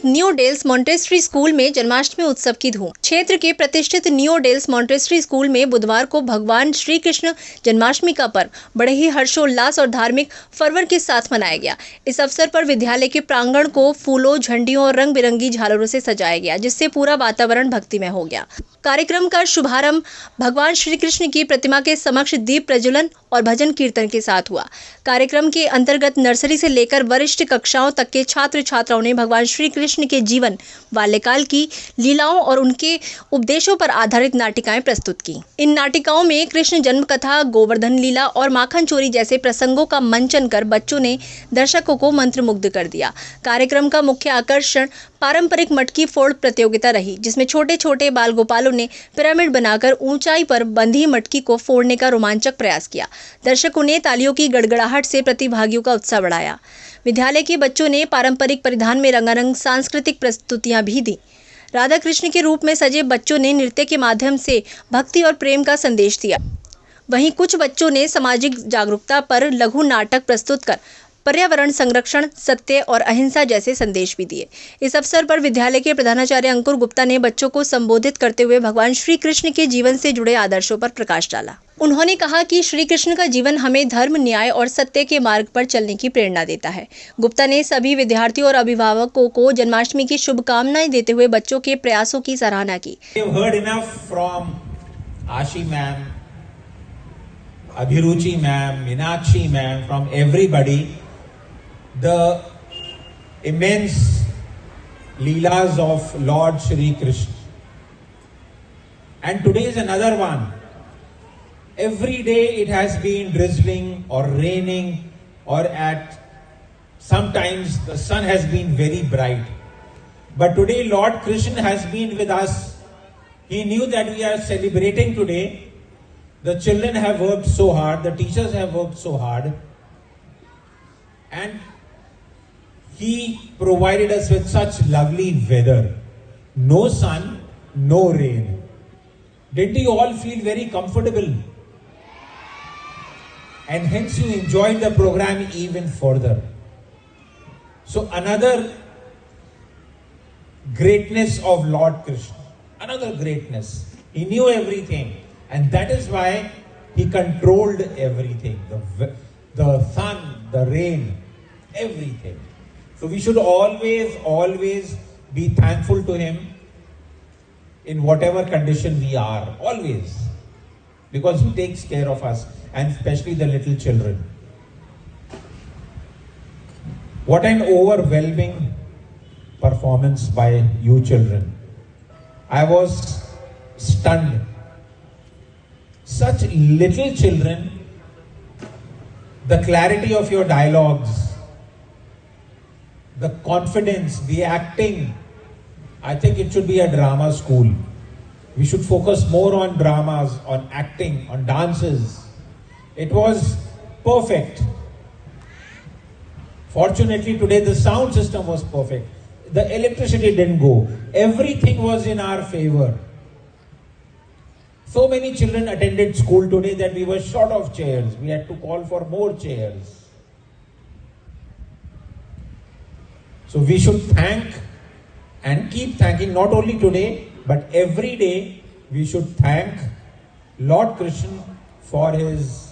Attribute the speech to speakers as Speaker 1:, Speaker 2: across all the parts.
Speaker 1: New dells Montessori school में जन्माष्टमी उत्सव की धूम। क्षेत्र के प्रतिष्ठित न्यू डेल्स मॉन्टेसरी स्कूल में बुधवार को भगवान श्री कृष्ण जन्माष्टमी का पर्व बड़े ही हर्षोल्लास और धार्मिक फर्वर के साथ मनाया गया। इस अवसर पर विद्यालय के प्रांगण को फूलों, झंडियों और रंग बिरंगी झालरों से सजाया गया, जिससे पूरा वातावरण भक्तिमय हो गया। कार्यक्रम का शुभारंभ भगवान श्री कृष्ण की प्रतिमा के समक्ष दीप प्रज्वलन और भजन कीर्तन के साथ हुआ। कार्यक्रम के अंतर्गत नर्सरी से लेकर वरिष्ठ कक्षाओं तक के छात्र छात्राओं ने भगवान श्री कृष्ण के जीवन, बाल्यकाल की लीलाओं और उनके उपदेशों पर आधारित नाटिकाएं प्रस्तुत की। इन नाटिकाओं में कृष्ण जन्म कथा, गोवर्धन लीला और माखन चोरी जैसे प्रसंगों का मंचन कर बच्चों ने दर्शकों को मंत्रमुग्ध कर दिया। कार्यक्रम का मुख्य आकर्षण पारंपरिक मटकी फोड़ प्रतियोगिता रही, जिसमें छोटे छोटे बाल गोपालों ने पिरामिड बनाकर ऊंचाई पर बंधी मटकी को फोड़ने का रोमांचक प्रयास किया। दर्शकों ने तालियों की गड़गड़ाहट से प्रतिभागियों का उत्साह बढ़ाया। विद्यालय के बच्चों ने पारंपरिक परिधान में रंगारंग सांस्कृतिक प्रस्तुतियां भी दी। राधा कृष्ण के रूप में सजे बच्चों ने नृत्य के माध्यम से भक्ति और प्रेम का संदेश दिया। वहीं कुछ बच्चों ने सामाजिक जागरूकता पर लघु नाटक प्रस्तुत कर पर्यावरण संरक्षण, सत्य और अहिंसा जैसे संदेश भी दिए। इस अवसर पर विद्यालय के प्रधानाचार्य अंकुर गुप्ता ने बच्चों को संबोधित करते हुए भगवान श्री कृष्ण के जीवन से जुड़े आदर्शों पर प्रकाश डाला। उन्होंने कहा कि श्री कृष्ण का जीवन हमें धर्म, न्याय और सत्य के मार्ग पर चलने की प्रेरणा देता है। गुप्ता ने सभी विद्यार्थियों और अभिभावकों को जन्माष्टमी की शुभकामनाएं देते हुए बच्चों के प्रयासों की सराहना की।
Speaker 2: Abhiruchi ma'am, Meenakshi ma'am, from everybody, the immense leelas of Lord Shri Krishna. And today is another one. Every day it has been drizzling or raining, or at sometimes the sun has been very bright. But today Lord Krishna has been with us. He knew that we are celebrating today. The children have worked so hard, the teachers have worked so hard, and He provided us with such lovely weather. No sun, no rain. Didn't you all feel very comfortable? And hence you enjoyed the program even further. So another greatness of Lord Krishna, another greatness. He knew everything. And that is why He controlled everything, the sun, the rain, everything. So we should always be thankful to Him in whatever condition we are, always. Because He takes care of us, and especially the little children. What an overwhelming performance by you children. I was stunned. Such little children, the clarity of your dialogues, the confidence, the acting. I think it should be a drama school. We should focus more on dramas, on acting, on dances. It was perfect. Fortunately today the sound system was perfect. The electricity didn't go. Everything was in our favor. So many children attended school today that we were short of chairs. We had to call for more chairs. So we should thank and keep thanking, not only today, but every day we should thank Lord Krishna for His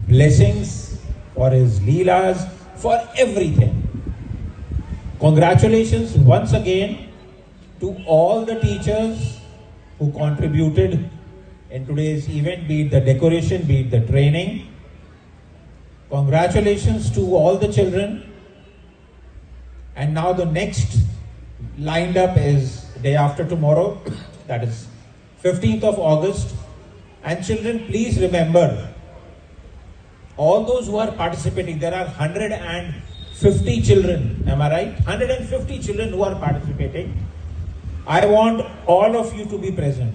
Speaker 2: blessings, for His leelas, for everything. Congratulations once again to all the teachers who contributed in today's event, be it the decoration, be it the training. Congratulations to all the children. And now the next lined up is day after tomorrow, that is 15th of August. And children, please remember, all those who are participating, there are 150 children, am I right? 150 children who are participating. I want all of you to be present.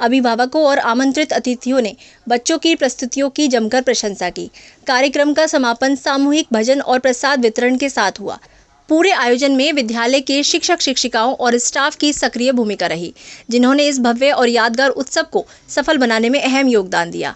Speaker 1: अभिभावकों और आमंत्रित अतिथियों ने बच्चों की प्रस्तुतियों की जमकर प्रशंसा की। कार्यक्रम का समापन सामूहिक भजन और प्रसाद वितरण के साथ हुआ। पूरे आयोजन में विद्यालय के शिक्षक शिक्षिकाओं और स्टाफ की सक्रिय भूमिका रही, जिन्होंने इस भव्य और यादगार उत्सव को सफल बनाने में अहम योगदान दिया।